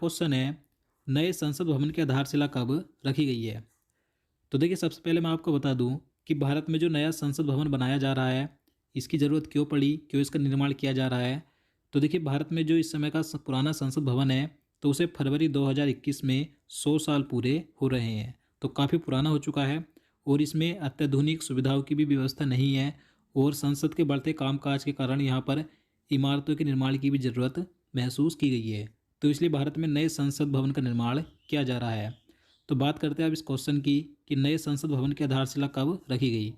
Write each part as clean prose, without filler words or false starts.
Question है, नए संसद भवन की आधारशिला कब रखी गई है। तो देखिए सबसे पहले मैं आपको बता दूं कि भारत में जो नया संसद भवन बनाया जा रहा है, इसकी ज़रूरत क्यों पड़ी, क्यों इसका निर्माण किया जा रहा है। तो देखिए भारत में जो इस समय का पुराना संसद भवन है, तो उसे फरवरी 2021 में 100 साल पूरे हो रहे हैं। तो काफ़ी पुराना हो चुका है और इसमें अत्याधुनिक सुविधाओं की भी व्यवस्था नहीं है और संसद के बढ़ते कामकाज के कारण यहाँ पर इमारतों के निर्माण की भी ज़रूरत महसूस की गई है। तो इसलिए भारत में नए संसद भवन का निर्माण किया जा रहा है। तो बात करते हैं अब इस क्वेश्चन की कि नए संसद भवन की आधारशिला कब रखी गई।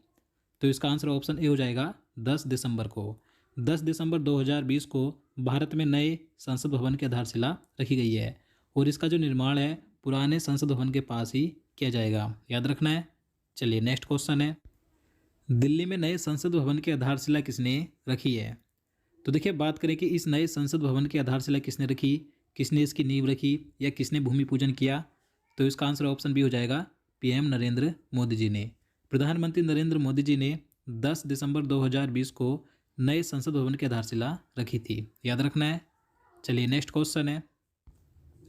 तो इसका आंसर ऑप्शन ए हो जाएगा 10 दिसंबर को। 10 दिसंबर 2020 को भारत में नए संसद भवन की आधारशिला रखी गई है और इसका जो निर्माण है पुराने संसद भवन के पास ही किया जाएगा, याद रखना है। चलिए नेक्स्ट क्वेश्चन है, दिल्ली में नए संसद भवन की आधारशिला किसने रखी है। तो देखिए बात करें कि इस नए संसद भवन की आधारशिला किसने रखी, किसने इसकी नींव रखी या किसने भूमि पूजन किया। तो इसका आंसर ऑप्शन बी हो जाएगा पीएम नरेंद्र मोदी जी ने। प्रधानमंत्री नरेंद्र मोदी जी ने 10 दिसंबर 2020 को नए संसद भवन की आधारशिला रखी थी, याद रखना है। चलिए नेक्स्ट क्वेश्चन है,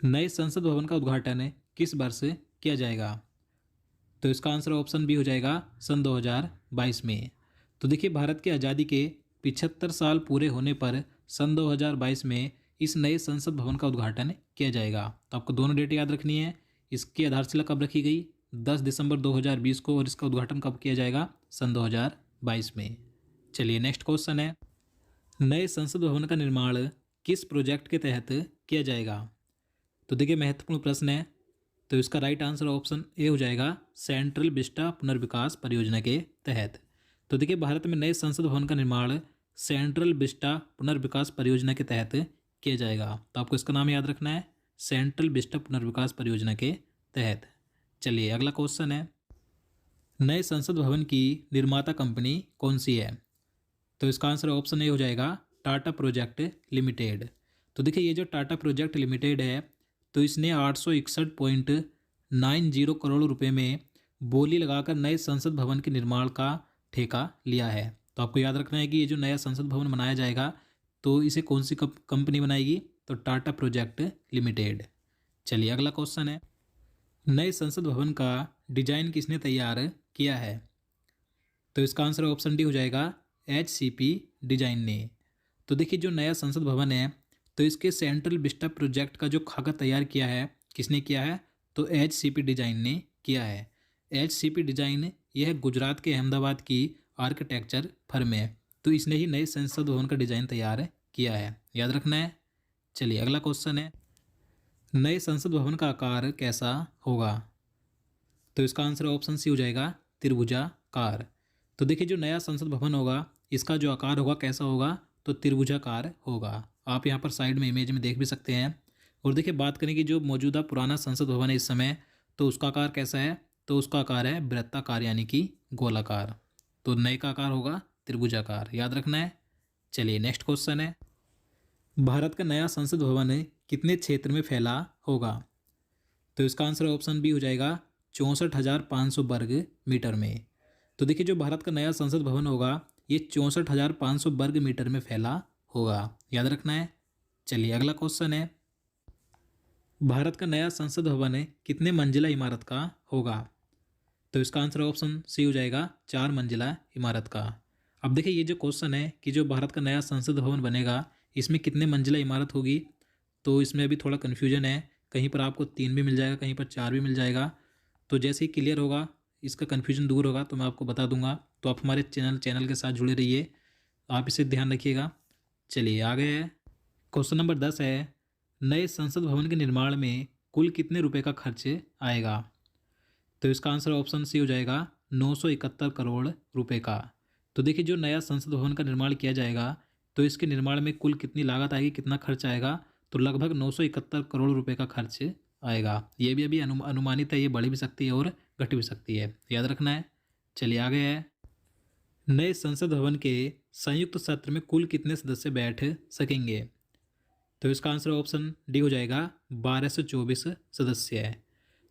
नए संसद भवन का उद्घाटन किस वर्ष किया जाएगा। तो इसका आंसर ऑप्शन बी हो जाएगा सन 2022 में। तो देखिए भारत की आज़ादी के 75 साल पूरे होने पर सन 2022 में इस नए संसद भवन का उद्घाटन किया जाएगा। तो आपको दोनों डेट याद रखनी है, इसकी आधारशिला कब रखी गई 10 दिसंबर 2020 को और इसका उद्घाटन कब किया जाएगा सन 2022 में। चलिए नेक्स्ट क्वेश्चन है, नए संसद भवन का निर्माण किस प्रोजेक्ट के तहत किया जाएगा। तो देखिए महत्वपूर्ण प्रश्न है, तो इसका राइट आंसर ऑप्शन ए हो जाएगा सेंट्रल विस्टा पुनर्विकास परियोजना के तहत। तो देखिए भारत में नए संसद भवन का निर्माण सेंट्रल विस्टा पुनर्विकास परियोजना के तहत किया जाएगा। तो आपको इसका नाम याद रखना है, सेंट्रल विस्टा पुनर्विकास परियोजना के तहत। चलिए अगला क्वेश्चन है, नए संसद भवन की निर्माता कंपनी कौन सी है। तो इसका आंसर ऑप्शन ए हो जाएगा टाटा प्रोजेक्ट लिमिटेड। तो देखिए ये जो टाटा प्रोजेक्ट लिमिटेड है, तो इसने 861.90 करोड़ रुपए में बोली लगाकर नए संसद भवन के निर्माण का ठेका लिया है। तो आपको याद रखना है कि ये जो नया संसद भवन बनाया जाएगा तो इसे कौन सी कंपनी बनाएगी, तो टाटा प्रोजेक्ट लिमिटेड। चलिए अगला क्वेश्चन है, नए संसद भवन का डिजाइन किसने तैयार किया है। तो इसका आंसर ऑप्शन डी हो जाएगा HCP डिजाइन ने। तो देखिए जो नया संसद भवन है, तो इसके सेंट्रल विस्टा प्रोजेक्ट का जो खाका तैयार किया है किसने किया है, तो HCP डिजाइन ने किया है। HCP डिजाइन यह गुजरात के अहमदाबाद की आर्किटेक्चर फर्म है, तो इसने ही नए संसद भवन का डिजाइन तैयार किया है, याद रखना है। चलिए अगला क्वेश्चन है, नए संसद भवन का आकार कैसा होगा। तो इसका आंसर ऑप्शन सी हो जाएगा त्रिभुजाकार। तो देखिए जो नया संसद भवन होगा इसका जो आकार होगा कैसा होगा, तो त्रिभुजाकार होगा। आप यहाँ पर साइड में इमेज में देख भी सकते हैं। और देखिए बात करें कि जो मौजूदा पुराना संसद भवन है इस समय, तो उसका आकार कैसा है, तो उसका आकार है वृत्ताकार यानी कि गोलाकार। तो नए का आकार होगा त्रिभुजाकार, याद रखना है। चलिए नेक्स्ट क्वेश्चन है, भारत का नया संसद भवन कितने क्षेत्र में फैला होगा। तो इसका आंसर ऑप्शन बी हो जाएगा 64,500 वर्ग मीटर में। तो देखिए जो भारत का नया संसद भवन होगा ये 64,500 वर्ग मीटर में फैला होगा, याद रखना है। चलिए अगला क्वेश्चन है, भारत का नया संसद भवन कितने मंजिला इमारत का होगा। तो इसका आंसर ऑप्शन सी हो जाएगा 4 मंजिला इमारत का। अब देखिए ये जो क्वेश्चन है कि जो भारत का नया संसद भवन बनेगा इसमें कितने मंजिला इमारत होगी, तो इसमें अभी थोड़ा कन्फ्यूजन है, कहीं पर आपको 3 भी मिल जाएगा, कहीं पर 4 भी मिल जाएगा। तो जैसे ही क्लियर होगा, इसका कन्फ्यूजन दूर होगा तो मैं आपको बता दूंगा। तो आप हमारे चैनल के साथ जुड़े रहिए, आप इसे ध्यान रखिएगा। चलिए आगे है, क्वेश्चन नंबर 10 है, नए संसद भवन के निर्माण में कुल कितने रुपए का खर्च आएगा। तो इसका आंसर ऑप्शन सी हो जाएगा 971 करोड़ रुपए का। तो देखिए जो नया संसद भवन का निर्माण किया जाएगा तो इसके निर्माण में कुल कितनी लागत आएगी, कितना खर्च आएगा, तो लगभग 971 करोड़ रुपए का खर्च आएगा। ये भी अभी अनुमानित है, ये बढ़ भी सकती है और घट भी सकती है, याद रखना है। चलिए आगे है, नए संसद भवन के संयुक्त सत्र में कुल कितने सदस्य बैठ सकेंगे। तो इसका आंसर ऑप्शन डी हो जाएगा 1224 सदस्य है।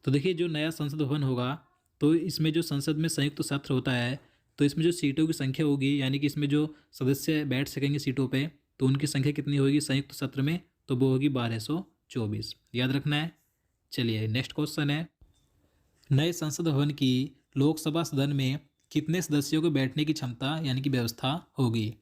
तो देखिए जो नया संसद भवन होगा तो इसमें जो संसद में संयुक्त सत्र होता है तो इसमें जो सीटों की संख्या होगी, यानी कि इसमें जो सदस्य बैठ सकेंगे सीटों पे, तो उनकी संख्या कितनी होगी संयुक्त सत्र में, तो वो होगी 1224। 24 याद रखना है। चलिए नेक्स्ट क्वेश्चन है, नए संसद भवन की लोकसभा सदन में कितने सदस्यों को बैठने की क्षमता यानी कि व्यवस्था होगी?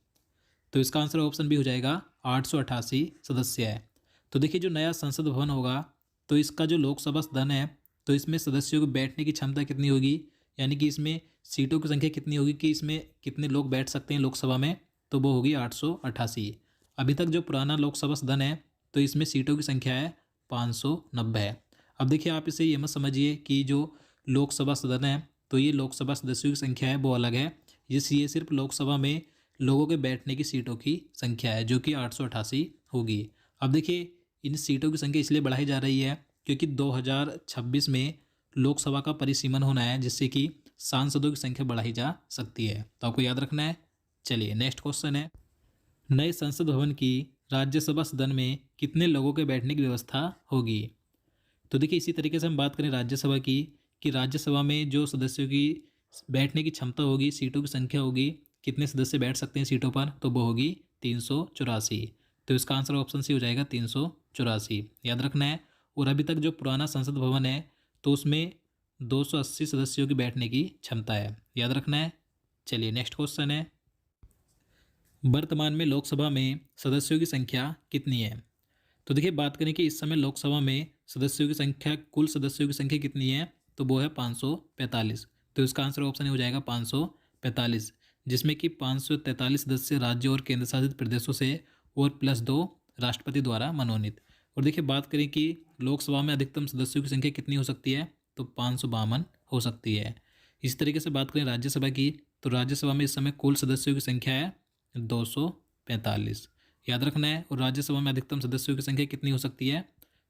तो इसका आंसर ऑप्शन बी हो जाएगा 888 सदस्य है। तो देखिए जो नया संसद भवन होगा तो इसका जो लोकसभा सदन है तो इसमें सदस्यों को बैठने की क्षमता कितनी होगी, यानी कि इसमें सीटों की संख्या कितनी होगी कि इसमें कितने लोग बैठ सकते हैं लोकसभा में, तो वो होगी 888। अभी तक जो पुराना लोकसभा सदन है तो इसमें सीटों की संख्या है 590 है। अब देखिए आप इसे ये मत समझिए कि जो लोकसभा सदन है तो ये लोकसभा सदस्यों की संख्या है वो अलग है, ये सिर्फ लोकसभा में लोगों के बैठने की सीटों की संख्या है जो कि 888 होगी। अब देखिए इन सीटों की संख्या इसलिए बढ़ाई जा रही है क्योंकि 2026 में लोकसभा का परिसीमन होना है जिससे कि सांसदों की संख्या बढ़ाई जा सकती है, तो आपको याद रखना है। चलिए नेक्स्ट क्वेश्चन है, नए संसद भवन की राज्यसभा सदन में कितने लोगों के बैठने की व्यवस्था होगी? तो देखिए इसी तरीके से हम बात करें राज्यसभा की कि राज्यसभा में जो सदस्यों की बैठने की क्षमता होगी, सीटों की संख्या होगी, कितने सदस्य बैठ सकते हैं सीटों पर, तो वो होगी 384। तो इसका आंसर ऑप्शन सी हो जाएगा 384 याद रखना है। और अभी तक जो पुराना संसद भवन है तो उसमें 280 सदस्यों की बैठने की क्षमता है, याद रखना है। चलिए नेक्स्ट क्वेश्चन है, वर्तमान में लोकसभा में सदस्यों की संख्या कितनी है? तो देखिए बात करें कि इस समय लोकसभा में सदस्यों की संख्या, कुल सदस्यों की संख्या कितनी है, तो वो है 545। तो इसका आंसर ऑप्शन हो जाएगा 545, जिसमें कि 543 सदस्य राज्यों और केंद्र शासित प्रदेशों से और +2 राष्ट्रपति द्वारा मनोनीत। और देखिए बात करें कि लोकसभा में अधिकतम सदस्यों की संख्या कितनी हो सकती है, तो 552 हो सकती है। इस तरीके से बात करें राज्यसभा की तो राज्यसभा में इस समय कुल सदस्यों की संख्या है 245 याद रखना है। और राज्यसभा में अधिकतम सदस्यों की संख्या कितनी हो सकती है,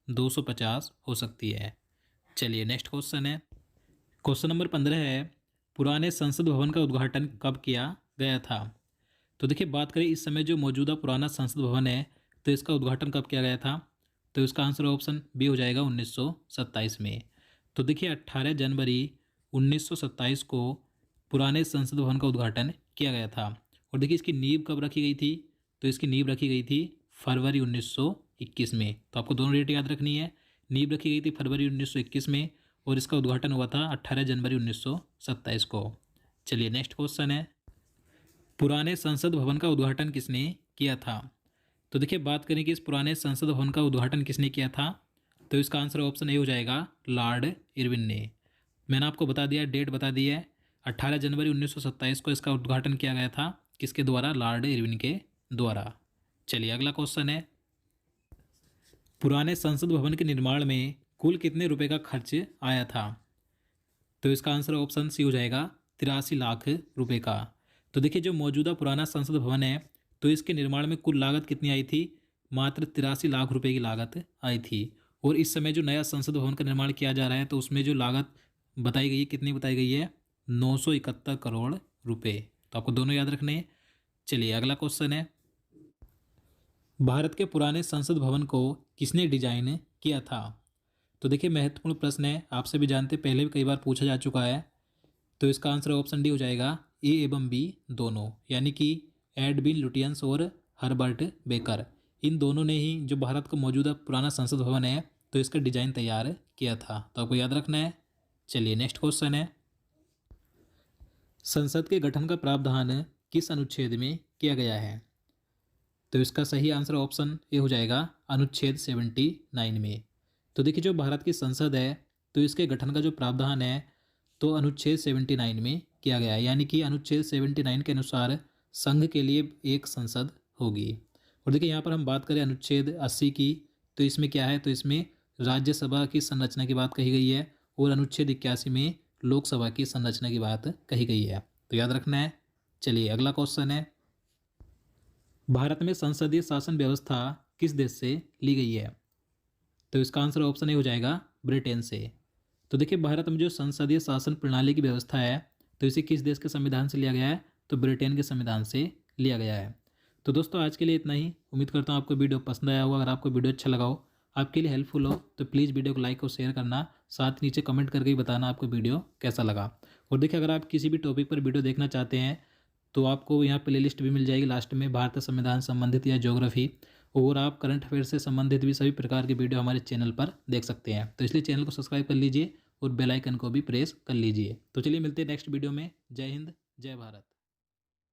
250 हो सकती है। चलिए नेक्स्ट क्वेश्चन है, क्वेश्चन नंबर 15 है, पुराने संसद भवन का उद्घाटन कब किया गया था? तो देखिए बात करें इस समय जो मौजूदा पुराना संसद भवन है तो इसका उद्घाटन कब किया गया था, तो इसका आंसर ऑप्शन बी हो जाएगा 1927 में। तो देखिए 18 जनवरी 1927 को पुराने संसद भवन का उद्घाटन किया गया था। और देखिए इसकी नींव कब रखी गई थी, तो इसकी नींव रखी गई थी फरवरी 1921 में। तो आपको दोनों डेट याद रखनी है, नींव रखी गई थी फरवरी 1921 में और इसका उद्घाटन हुआ था 18 जनवरी 1927 को। चलिए नेक्स्ट क्वेश्चन है, पुराने संसद भवन का उद्घाटन किसने किया था? तो देखिए बात करें कि इस पुराने संसद भवन का उद्घाटन किसने किया था, तो इसका आंसर ऑप्शन ए हो जाएगा लॉर्ड इरविन ने। मैंने आपको बता दिया, डेट बता दी है, 18 जनवरी 1927 को इसका उद्घाटन किया गया था, किसके द्वारा, लॉर्ड इरविन के द्वारा। चलिए अगला क्वेश्चन है, पुराने संसद भवन के निर्माण में कुल कितने रुपए का खर्च आया था? तो इसका आंसर ऑप्शन सी हो जाएगा 83 लाख रुपए का। तो देखिए जो मौजूदा पुराना संसद भवन है तो इसके निर्माण में कुल लागत कितनी आई थी, मात्र 83 लाख रुपए की लागत आई थी। और इस समय जो नया संसद भवन का निर्माण किया जा रहा है तो उसमें जो लागत बताई गई है, कितनी बताई गई है, 971 करोड़ रुपए। तो आपको दोनों याद रखने हैं। चलिए अगला क्वेश्चन है, भारत के पुराने संसद भवन को किसने डिजाइन किया था? तो देखिए महत्वपूर्ण प्रश्न है, आपसे भी जानते, पहले भी कई बार पूछा जा चुका है। तो इसका आंसर ऑप्शन डी हो जाएगा ए एवं बी दोनों, यानी कि एडविन लुटियंस और हर्बर्ट बेकर, इन दोनों ने ही जो भारत का मौजूदा पुराना संसद भवन है तो इसका डिजाइन तैयार किया था। तो आपको याद रखना है। चलिए नेक्स्ट क्वेश्चन है, संसद के गठन का प्रावधान किस अनुच्छेद में किया गया है? तो इसका सही आंसर ऑप्शन ए हो जाएगा अनुच्छेद 79 में। तो देखिए जो भारत की संसद है तो इसके गठन का जो प्रावधान है तो अनुच्छेद 79 में किया गया है, यानी कि अनुच्छेद 79 के अनुसार संघ के लिए एक संसद होगी। और देखिए यहाँ पर हम बात करें अनुच्छेद 80 की तो इसमें क्या है, तो इसमें राज्यसभा की संरचना की बात कही गई है और अनुच्छेद 81 में लोकसभा की संरचना की बात कही गई है। तो याद रखना है। चलिए अगला क्वेश्चन है, भारत में संसदीय शासन व्यवस्था किस देश से ली गई है? तो इसका आंसर ऑप्शन ए हो जाएगा ब्रिटेन से। तो देखिए भारत में जो संसदीय शासन प्रणाली की व्यवस्था है तो इसे किस देश के संविधान से लिया गया है, तो ब्रिटेन के संविधान से लिया गया है। तो दोस्तों आज के लिए इतना ही। उम्मीद करता हूँ आपको वीडियो पसंद आया होगा। अगर आपको वीडियो अच्छा लगा हो, आपके लिए हेल्पफुल हो, तो प्लीज़ वीडियो को लाइक और शेयर करना, साथ नीचे कमेंट करके ही बताना आपको वीडियो कैसा लगा। और देखिए अगर आप किसी भी टॉपिक पर वीडियो देखना चाहते हैं तो आपको यहाँ प्लेलिस्ट भी मिल जाएगी लास्ट में, भारतीय संविधान संबंधित या ज्योग्राफी, और आप करंट अफेयर से संबंधित भी सभी प्रकार की वीडियो हमारे चैनल पर देख सकते हैं। तो इसलिए चैनल को सब्सक्राइब कर लीजिए और बेल आइकन को भी प्रेस कर लीजिए। तो चलिए मिलते हैं नेक्स्ट वीडियो में। जय हिंद, जय भारत।